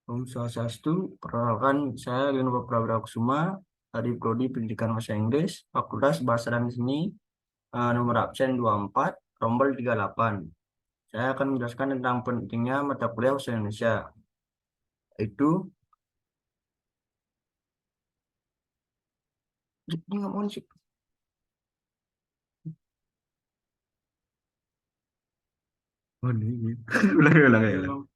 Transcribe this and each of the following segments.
Om Swastiastu, perkenalkan saya Lino Prawira Kusuma dari Prodi Pendidikan Bahasa Inggris, Fakultas Bahasa dan Seni, nomor absen 24, rombel 38. Saya akan menjelaskan tentang pentingnya mata kuliah Bahasa Indonesia. Itu, ini nggak mau sih. Oh, ini. Ulang.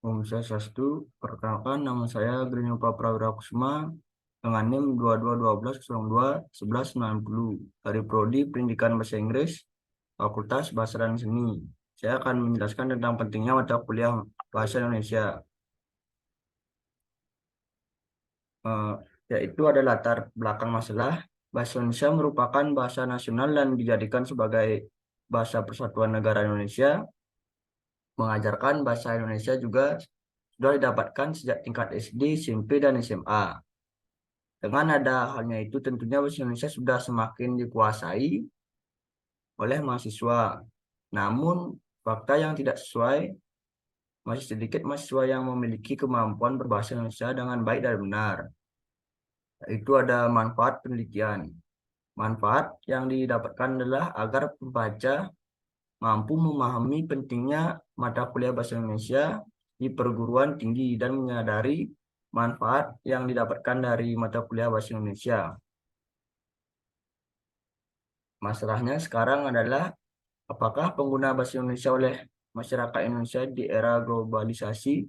Om Swastiastu, perkenalkan nama saya Lino Prawira Kusuma dengan NIM 2212021190 dari Prodi Pendidikan Bahasa Inggris, Fakultas Bahasa dan Seni. Saya akan menjelaskan tentang pentingnya mata kuliah Bahasa Indonesia. Eh, Yaitu ada latar belakang masalah. Bahasa Indonesia merupakan bahasa nasional dan dijadikan sebagai bahasa persatuan negara Indonesia. Mengajarkan bahasa Indonesia juga sudah didapatkan sejak tingkat SD, SMP, dan SMA. Dengan ada halnya itu, tentunya bahasa Indonesia sudah semakin dikuasai oleh mahasiswa. Namun, fakta yang tidak sesuai, masih sedikit mahasiswa yang memiliki kemampuan berbahasa Indonesia dengan baik dan benar. Itu ada manfaat penelitian. Manfaat yang didapatkan adalah agar pembaca mampu memahami pentingnya mata kuliah bahasa Indonesia di perguruan tinggi dan menyadari manfaat yang didapatkan dari mata kuliah bahasa Indonesia. Masalahnya sekarang adalah apakah pengguna bahasa Indonesia oleh masyarakat Indonesia di era globalisasi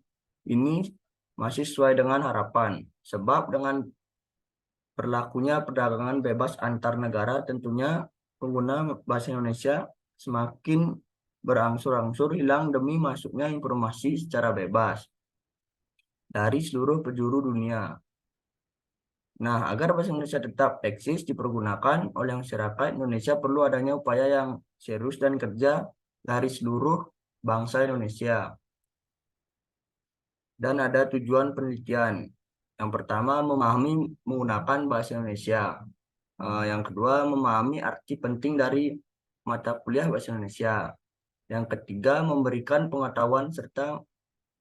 ini masih sesuai dengan harapan? Sebab dengan berlakunya perdagangan bebas antar negara, tentunya pengguna bahasa Indonesia semakin berangsur-angsur hilang demi masuknya informasi secara bebas dari seluruh penjuru dunia. Nah, agar bahasa Indonesia tetap eksis dipergunakan oleh masyarakat Indonesia, perlu adanya upaya yang serius dan kerja dari seluruh bangsa Indonesia. Dan ada tujuan penelitian. Yang pertama, memahami menggunakan bahasa Indonesia. Yang kedua, memahami arti penting dari mata kuliah bahasa Indonesia. Yang ketiga, memberikan pengetahuan serta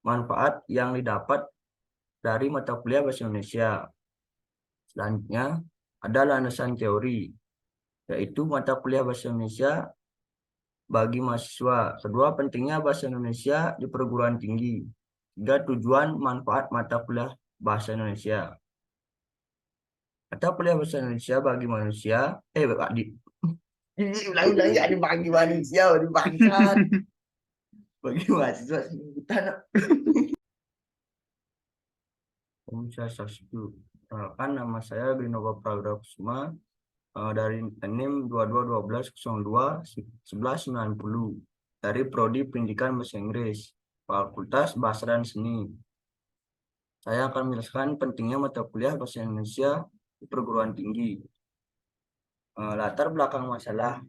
manfaat yang didapat dari mata kuliah bahasa Indonesia. Selanjutnya, ada landasan teori, yaitu mata kuliah bahasa Indonesia bagi mahasiswa. Kedua, pentingnya bahasa Indonesia di perguruan tinggi. Tiga, tujuan manfaat mata kuliah bahasa Indonesia. Mata kuliah bahasa Indonesia bagi manusia, ulang-ulang ya dibagi manusia, dibangsat. Bagi mahasiswa kita saya substitut. Kan nama saya Brinova Prawira Kusuma dari NIM 2212021190 dari Prodi Pendidikan Bahasa Inggris, Fakultas Bahasa dan Seni. Saya akan menjelaskan pentingnya mata kuliah Bahasa Indonesia di perguruan tinggi. Latar belakang masalah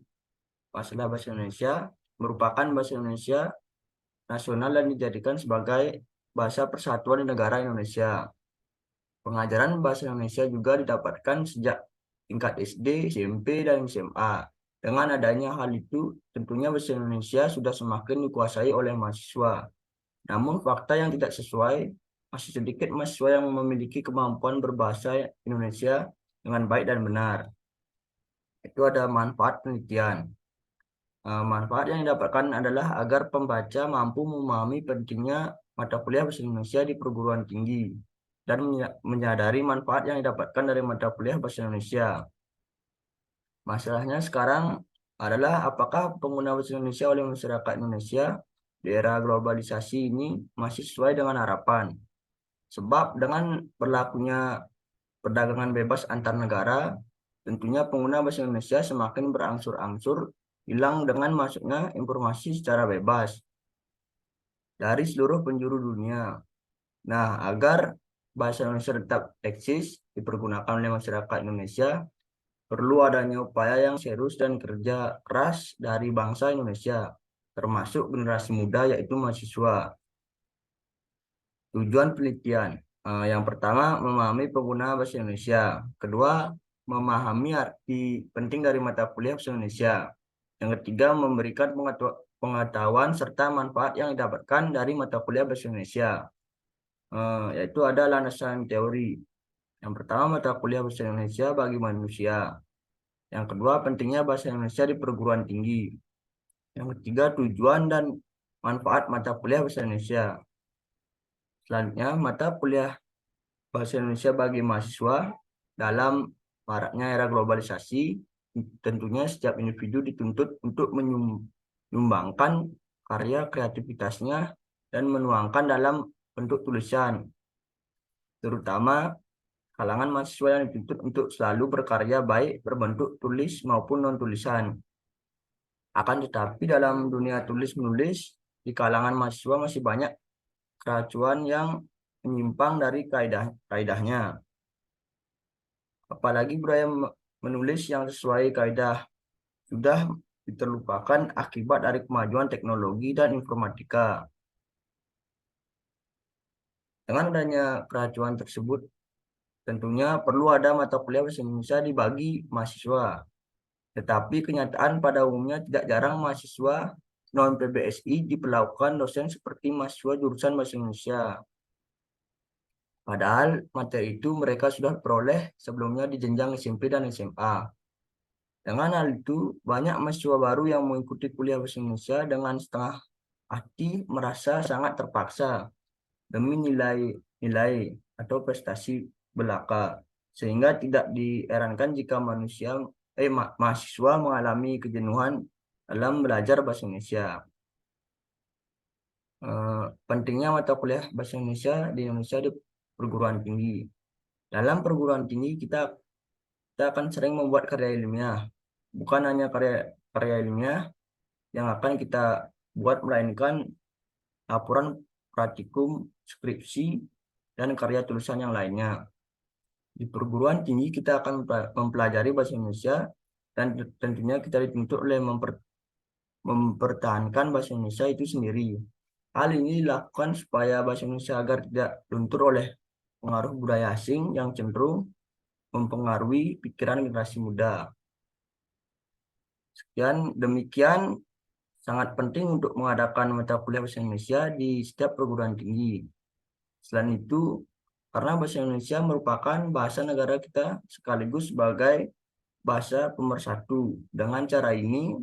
bahasa Indonesia merupakan bahasa Indonesia nasional dan dijadikan sebagai bahasa persatuan di negara Indonesia. Pengajaran bahasa Indonesia juga didapatkan sejak tingkat SD, SMP, dan SMA. Dengan adanya hal itu, tentunya bahasa Indonesia sudah semakin dikuasai oleh mahasiswa. Namun fakta yang tidak sesuai, masih sedikit mahasiswa yang memiliki kemampuan berbahasa Indonesia dengan baik dan benar. Itu ada manfaat penelitian. Manfaat yang didapatkan adalah agar pembaca mampu memahami pentingnya mata kuliah bahasa Indonesia di perguruan tinggi dan menyadari manfaat yang didapatkan dari mata kuliah bahasa Indonesia. Masalahnya sekarang adalah apakah pengguna bahasa Indonesia oleh masyarakat Indonesia di era globalisasi ini masih sesuai dengan harapan. Sebab dengan berlakunya perdagangan bebas antar negara, tentunya pengguna bahasa Indonesia semakin berangsur-angsur hilang dengan masuknya informasi secara bebas dari seluruh penjuru dunia. Nah, agar bahasa Indonesia tetap eksis dipergunakan oleh masyarakat Indonesia, perlu adanya upaya yang serius dan kerja keras dari bangsa Indonesia, termasuk generasi muda yaitu mahasiswa. Tujuan penelitian. Yang pertama, memahami pengguna bahasa Indonesia. Kedua, memahami arti penting dari mata kuliah bahasa Indonesia. Yang ketiga, memberikan pengetahuan serta manfaat yang didapatkan dari mata kuliah bahasa Indonesia. Yaitu ada landasan teori. Yang pertama, mata kuliah bahasa Indonesia bagi manusia. Yang kedua, pentingnya bahasa Indonesia di perguruan tinggi. Yang ketiga, tujuan dan manfaat mata kuliah bahasa Indonesia. Selanjutnya, mata kuliah bahasa Indonesia bagi mahasiswa dalam maraknya era globalisasi, tentunya setiap individu dituntut untuk menyumbangkan karya kreativitasnya dan menuangkan dalam bentuk tulisan, terutama kalangan mahasiswa yang dituntut untuk selalu berkarya baik berbentuk tulis maupun non-tulisan. Akan tetapi dalam dunia tulis-menulis, di kalangan mahasiswa masih banyak keracuan yang menyimpang dari kaidahnya. Apalagi budaya menulis yang sesuai kaidah sudah terlupakan akibat dari kemajuan teknologi dan informatika. Dengan adanya keracuan tersebut, tentunya perlu ada mata kuliah bahasa Indonesia dibagi mahasiswa. Tetapi kenyataan pada umumnya tidak jarang mahasiswa non-PBSI diperlakukan dosen seperti mahasiswa jurusan bahasa Indonesia. Padahal materi itu mereka sudah peroleh sebelumnya di jenjang SMP dan SMA. Dengan hal itu, banyak mahasiswa baru yang mengikuti kuliah bahasa Indonesia dengan setengah hati merasa sangat terpaksa demi nilai-nilai atau prestasi belaka, sehingga tidak diherankan jika mahasiswa mengalami kejenuhan dalam belajar bahasa Indonesia. Pentingnya mata kuliah bahasa Indonesia di perguruan tinggi. Dalam perguruan tinggi kita akan sering membuat karya ilmiah. Bukan hanya karya ilmiah yang akan kita buat, melainkan laporan praktikum, skripsi, dan karya tulisan yang lainnya. Di perguruan tinggi kita akan mempelajari bahasa Indonesia dan tentunya kita dituntut oleh mempertahankan bahasa Indonesia itu sendiri. Hal ini dilakukan supaya bahasa Indonesia agar tidak luntur oleh pengaruh budaya asing yang cenderung mempengaruhi pikiran generasi muda. Demikian sangat penting untuk mengadakan mata kuliah bahasa Indonesia di setiap perguruan tinggi. Selain itu, karena bahasa Indonesia merupakan bahasa negara kita sekaligus sebagai bahasa pemersatu. Dengan cara ini,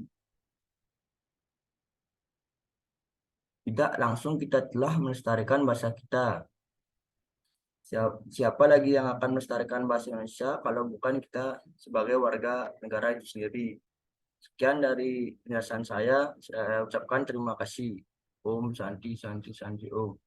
tidak langsung kita telah melestarikan bahasa kita. Siapa lagi yang akan melestarikan bahasa Indonesia kalau bukan kita sebagai warga negara itu sendiri. Sekian dari penjelasan saya ucapkan terima kasih. Om Santi Santi Santi Om.